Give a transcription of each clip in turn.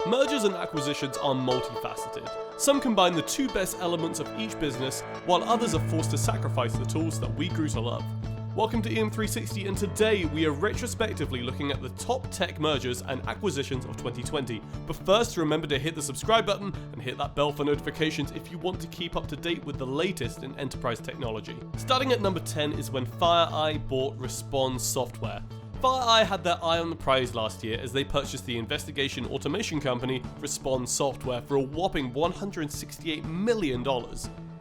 Mergers and acquisitions are multifaceted. Some combine the two best elements of each business, while others are forced to sacrifice the tools that we grew to love. Welcome to EM360, and today we are retrospectively looking at the top tech mergers and acquisitions of 2020. But first, remember to hit the subscribe button and hit that bell for notifications if you want to keep up to date with the latest in enterprise technology. Starting at number 10 is when FireEye bought Respond Software. FireEye had their eye on the prize last year as they purchased the investigation automation company Respond Software for a whopping $168 million.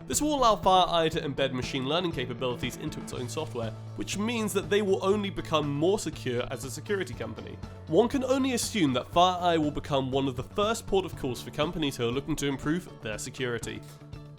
This will allow FireEye to embed machine learning capabilities into its own software, which means that they will only become more secure as a security company. One can only assume that FireEye will become one of the first port of calls for companies who are looking to improve their security.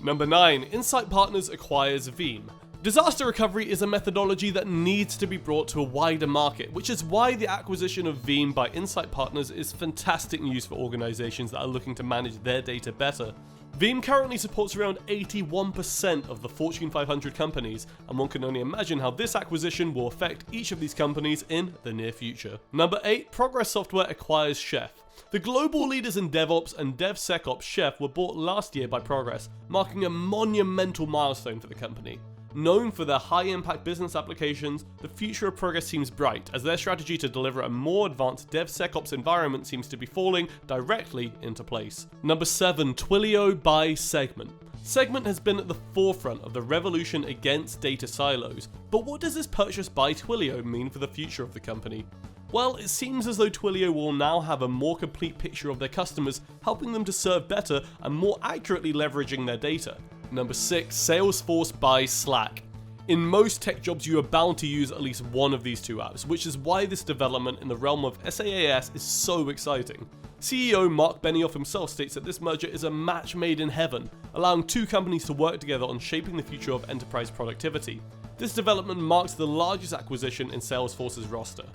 Number 9. Insight Partners acquires Veeam. Disaster recovery is a methodology that needs to be brought to a wider market, which is why the acquisition of Veeam by Insight Partners is fantastic news for organizations that are looking to manage their data better. Veeam currently supports around 81% of the Fortune 500 companies, and one can only imagine how this acquisition will affect each of these companies in the near future. Number 8. Progress Software acquires Chef. The global leaders in DevOps and DevSecOps, Chef, were bought last year by Progress, marking a monumental milestone for the company. Known for their high-impact business applications, the future of Progress seems bright, as their strategy to deliver a more advanced DevSecOps environment seems to be falling directly into place. Number 7. Twilio buys Segment. Segment has been at the forefront of the revolution against data silos, but what does this purchase by Twilio mean for the future of the company? Well, it seems as though Twilio will now have a more complete picture of their customers, helping them to serve better and more accurately leveraging their data. Number 6. Salesforce buys Slack. In most tech jobs, you are bound to use at least one of these two apps, which is why this development in the realm of SaaS is so exciting. CEO Mark Benioff himself states that this merger is a match made in heaven, allowing two companies to work together on shaping the future of enterprise productivity. This development marks the largest acquisition in Salesforce's roster.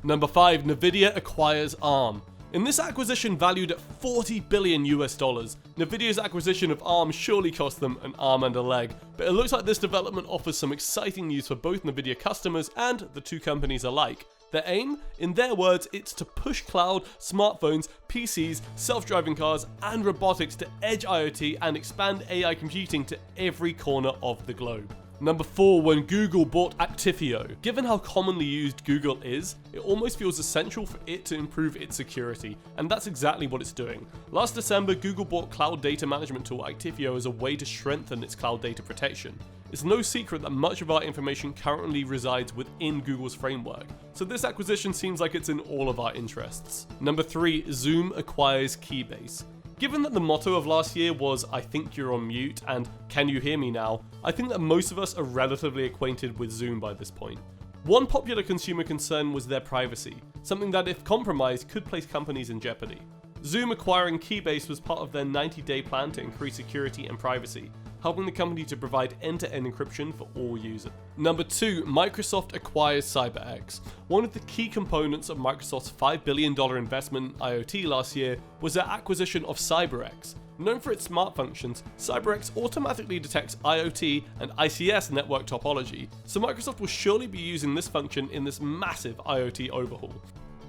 Number 5. Nvidia acquires ARM. In this acquisition valued at $40 billion, Nvidia's acquisition of ARM surely cost them an arm and a leg, but it looks like this development offers some exciting news for both Nvidia customers and the two companies alike. Their aim? In their words, it's to push cloud, smartphones, PCs, self-driving cars, and robotics to edge IoT and expand AI computing to every corner of the globe. Number 4. When Google bought Actifio. Given how commonly used Google is, it almost feels essential for it to improve its security, and that's exactly what it's doing. Last December, Google bought cloud data management tool Actifio as a way to strengthen its cloud data protection. It's no secret that much of our information currently resides within Google's framework, so this acquisition seems like it's in all of our interests. Number 3. Zoom acquires Keybase. Given that the motto of last year was "I think you're on mute" and "Can you hear me now?", I think that most of us are relatively acquainted with Zoom by this point. One popular consumer concern was their privacy, something that if compromised could place companies in jeopardy. Zoom acquiring Keybase was part of their 90-day plan to increase security and privacy, helping the company to provide end-to-end encryption for all users. Number 2. Microsoft acquires CyberX. One of the key components of Microsoft's $5 billion investment in IoT last year was their acquisition of CyberX. Known for its smart functions, CyberX automatically detects IoT and ICS network topology, so Microsoft will surely be using this function in this massive IoT overhaul.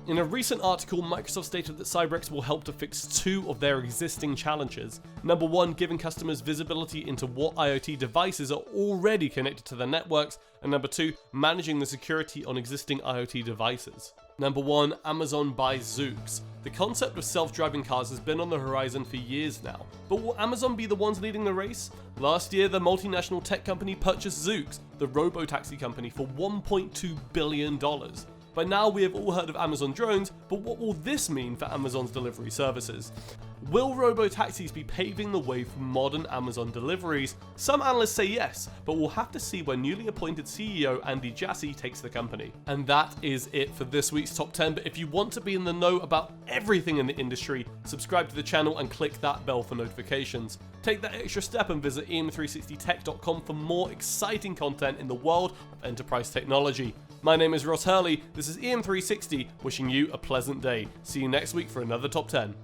In a recent article, Microsoft stated that CyberX will help to fix two of their existing challenges. Number 1, giving customers visibility into what IoT devices are already connected to their networks, and number 2, managing the security on existing IoT devices. Number 1, Amazon buys Zoox. The concept of self-driving cars has been on the horizon for years now, but will Amazon be the ones leading the race? Last year, the multinational tech company purchased Zoox, the robo-taxi company, for $1.2 billion. By now, we have all heard of Amazon drones, but what will this mean for Amazon's delivery services? Will robo-taxis be paving the way for modern Amazon deliveries? Some analysts say yes, but we'll have to see when newly appointed CEO Andy Jassy takes the company. And that is it for this week's Top 10, but if you want to be in the know about everything in the industry, subscribe to the channel and click that bell for notifications. Take that extra step and visit EM360tech.com for more exciting content in the world of enterprise technology. My name is Ross Hurley, this is EM360, wishing you a pleasant day. See you next week for another Top 10.